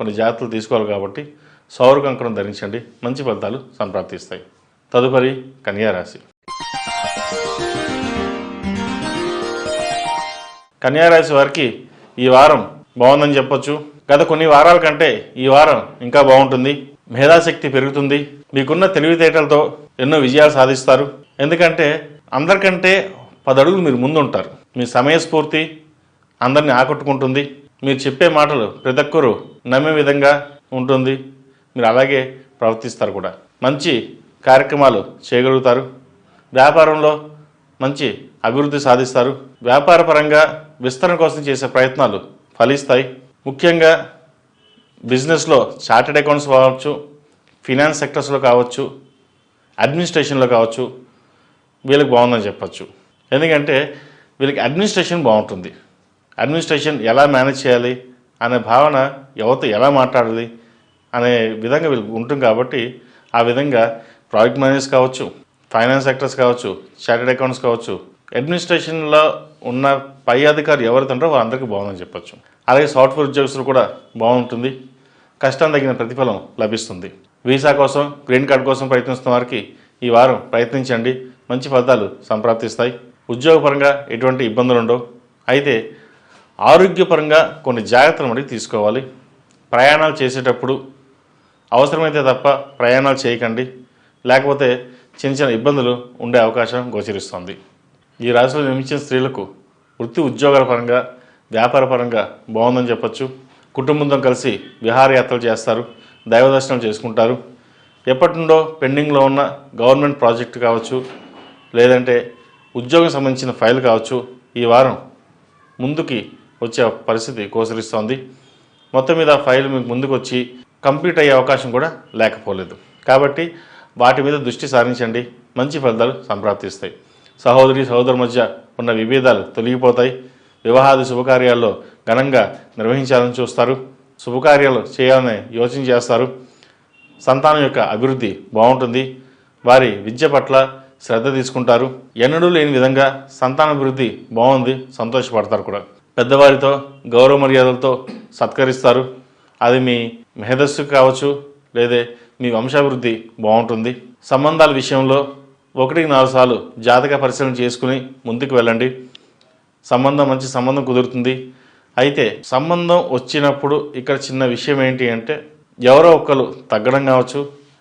కొన్ని జాగ్రత్తలు తీసుకోవాలి కాబట్టి సౌర కంకణం ధరించండి, మంచి ఫలితాలు సంప్రాప్తిస్తాయి. తదుపరి కన్యా రాశి. కన్యా రాశి వారికి ఈ వారం బాగుందని చెప్పొచ్చు. గత కొన్ని వారాల కంటే ఈ వారం ఇంకా బాగుంటుంది. మేధాశక్తి పెరుగుతుంది. మీకున్న తెలివితేటలతో ఎన్నో విజయాలు సాధిస్తారు. ఎందుకంటే అందరికంటే 10 అడుగులు మీరు ముందు ఉంటారు. మీ సమయస్ఫూర్తి అందరినీ ఆకట్టుకుంటుంది. మీరు చెప్పే మాటలు ప్రతి ఒక్కరూ నమ్మే విధంగా ఉంటుంది. మీరు అలాగే ప్రవర్తిస్తారు కూడా. మంచి కార్యక్రమాలు చేయగలుగుతారు. వ్యాపారంలో మంచి అభివృద్ధి సాధిస్తారు. వ్యాపార పరంగా విస్తరణ కోసం చేసే ప్రయత్నాలు ఫలిస్తాయి. ముఖ్యంగా బిజినెస్లో చార్టెడ్ అకౌంట్స్ కావచ్చు, ఫినాన్స్ సెక్టర్స్లో కావచ్చు, అడ్మినిస్ట్రేషన్లో కావచ్చు, వీళ్ళకి బాగుందని చెప్పచ్చు. ఎందుకంటే వీళ్ళకి అడ్మినిస్ట్రేషన్ బాగుంటుంది. అడ్మినిస్ట్రేషన్ ఎలా మేనేజ్ చేయాలి అనే భావన, ఎవరితో ఎలా మాట్లాడాలి అనే విధంగా వీళ్ళకి ఉంటుంది. కాబట్టి ఆ విధంగా ప్రాజెక్ట్ మేనేజర్స్ కావచ్చు, ఫైనాన్స్ సెక్టర్స్ కావచ్చు, చార్టెడ్ అకౌంట్స్ కావచ్చు, అడ్మినిస్ట్రేషన్లో ఉన్న పై అధికారులు ఎవరైతే ఉంటారో వాళ్ళందరికీ బాగుందని చెప్పచ్చు. అలాగే సాఫ్ట్వేర్ ఉద్యోగస్తులు కూడా బాగుంటుంది. కష్టం తగిన ప్రతిఫలం లభిస్తుంది. వీసా కోసం, గ్రీన్ కార్డ్ కోసం ప్రయత్నిస్తున్న వారికి ఈ వారం ప్రయత్నించండి, మంచి ఫలితాలు సంప్రాప్తిస్తాయి. ఉద్యోగపరంగా ఎటువంటి ఇబ్బందులు ఉండవు. అయితే ఆరోగ్యపరంగా కొన్ని జాగ్రత్తలు మటుకు తీసుకోవాలి. ప్రయాణాలు చేసేటప్పుడు అవసరమైతే తప్ప ప్రయాణాలు చేయకండి, లేకపోతే చిన్న చిన్న ఇబ్బందులు ఉండే అవకాశం గోచరిస్తుంది. ఈ రాశిలో జన్మించిన స్త్రీలకు వృత్తి ఉద్యోగాల పరంగా, వ్యాపార పరంగా బాగుందని చెప్పచ్చు. కుటుంబంతో కలిసి విహారయాత్రలు చేస్తారు, దైవ దర్శనం చేసుకుంటారు. ఎప్పటి నుండో పెండింగ్లో ఉన్న గవర్నమెంట్ ప్రాజెక్టు కావచ్చు, లేదంటే ఉద్యోగం సంబంధించిన ఫైల్ కావచ్చు, ఈ వారం ముందుకి వచ్చే పరిస్థితి గోచరిస్తోంది. మొత్తం మీద ఫైల్ మీకు ముందుకు వచ్చి కంప్లీట్ అయ్యే అవకాశం కూడా లేకపోలేదు. కాబట్టి వాటి మీద దృష్టి సారించండి, మంచి ఫలితాలు సంప్రాప్తిస్తాయి. సహోదరి సహోదరు మధ్య ఉన్న విభేదాలు తొలగిపోతాయి. వివాహాది శుభకార్యాల్లో ఘనంగా నిర్వహించాలని చూస్తారు. శుభకార్యాలు చేయాలని యోచన చేస్తారు. సంతానం యొక్క అభివృద్ధి బాగుంటుంది. వారి విద్య పట్ల శ్రద్ధ తీసుకుంటారు. ఎన్నడూ లేని విధంగా సంతానాభివృద్ధి బాగుంది, సంతోషపడతారు కూడా. పెద్దవారితో గౌరవ మర్యాదలతో సత్కరిస్తారు. అది మీ మేధస్సు కావచ్చు, లేదా మీ వంశాభివృద్ధి బాగుంటుంది. సంబంధాల విషయంలో 1-4 సార్లు జాతక పరిశీలన చేసుకుని ముందుకు వెళ్ళండి. మంచి సంబంధం కుదురుతుంది. అయితే సంబంధం వచ్చినప్పుడు ఇక్కడ చిన్న విషయం ఏంటి అంటే, ఎవరో ఒకరు తగ్గడం కావచ్చు.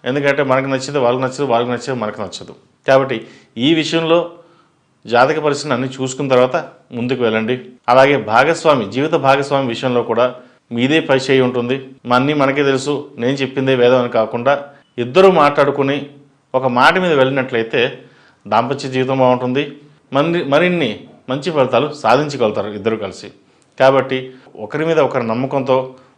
ఎందుకంటే మనకు నచ్చింది వాళ్ళకి నచ్చదు, వాళ్ళకి నచ్చేది మనకు నచ్చదు. కాబట్టి ఈ విషయంలో జాతక పరిశీలన అన్ని చూసుకున్న తర్వాత ముందుకు వెళ్ళండి. అలాగే జీవిత భాగస్వామి విషయంలో కూడా మీదే పై చేయి ఉంటుంది. అన్నీ మనకే తెలుసు, నేను చెప్పిందే వేదం అని కాకుండా ఇద్దరూ మాట్లాడుకుని ఒక మాట మీద వెళ్ళినట్లయితే దాంపత్య జీవితం బాగుంటుంది. మరిన్ని మంచి ఫలితాలు సాధించగలుగుతారు ఇద్దరు కలిసి. కాబట్టి ఒకరి మీద ఒకరి నమ్మకంతో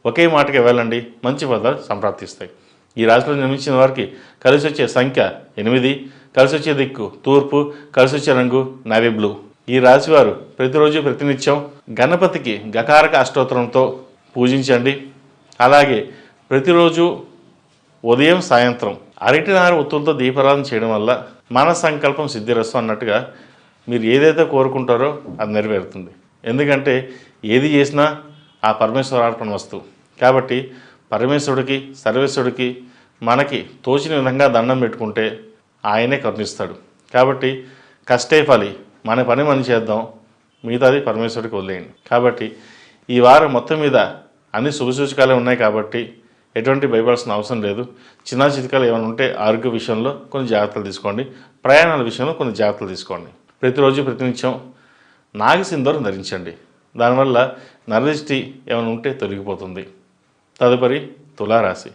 ఒకే మాటకి వెళ్ళండి, మంచి ఫలితాలు సంప్రాప్తిస్తాయి. ఈ రాశిలో జన్మించిన వారికి కలిసి వచ్చే సంఖ్య 8, కలిసి వచ్చే దిక్కు తూర్పు, కలిసి వచ్చే రంగు నావీ బ్లూ. ఈ రాశివారు ప్రతిరోజు ప్రతినిత్యం గణపతికి గకారక అష్టోత్తరంతో పూజించండి. అలాగే ప్రతిరోజు ఉదయం సాయంత్రం అరటినార ఒత్తులతో దీపారాధన చేయడం వల్ల మన సంకల్పం సిద్ధిరస్సు అన్నట్టుగా మీరు ఏదైతే కోరుకుంటారో అది నెరవేరుతుంది. ఎందుకంటే ఏది చేసినా ఆ పరమేశ్వరార్పణ వస్తువు. కాబట్టి పరమేశ్వరుడికి, సర్వేశ్వరుడికి మనకి తోచిన విధంగా దండం పెట్టుకుంటే ఆయనే కరుణిస్తాడు. కాబట్టి కష్టే ఫలి, మన పని మనం చేద్దాం, మిగతాది పరమేశ్వరుడికి వదిలేయండి. కాబట్టి ఈ వారం మొత్తం మీద అన్ని శుభసూచకాలే ఉన్నాయి. కాబట్టి ఎటువంటి భయపడాల్సిన అవసరం లేదు. చిన్న చితకాలు ఏమైనా ఉంటే ఆరోగ్య విషయంలో కొన్ని జాగ్రత్తలు తీసుకోండి. ప్రయాణాల విషయంలో కొన్ని జాగ్రత్తలు తీసుకోండి. ప్రతిరోజు ప్రతినిత్యం నాగసింధూరం ధరించండి. దానివల్ల నరదిష్టి ఏమైనా ఉంటే తొలగిపోతుంది. తదుపరి తులారాశి.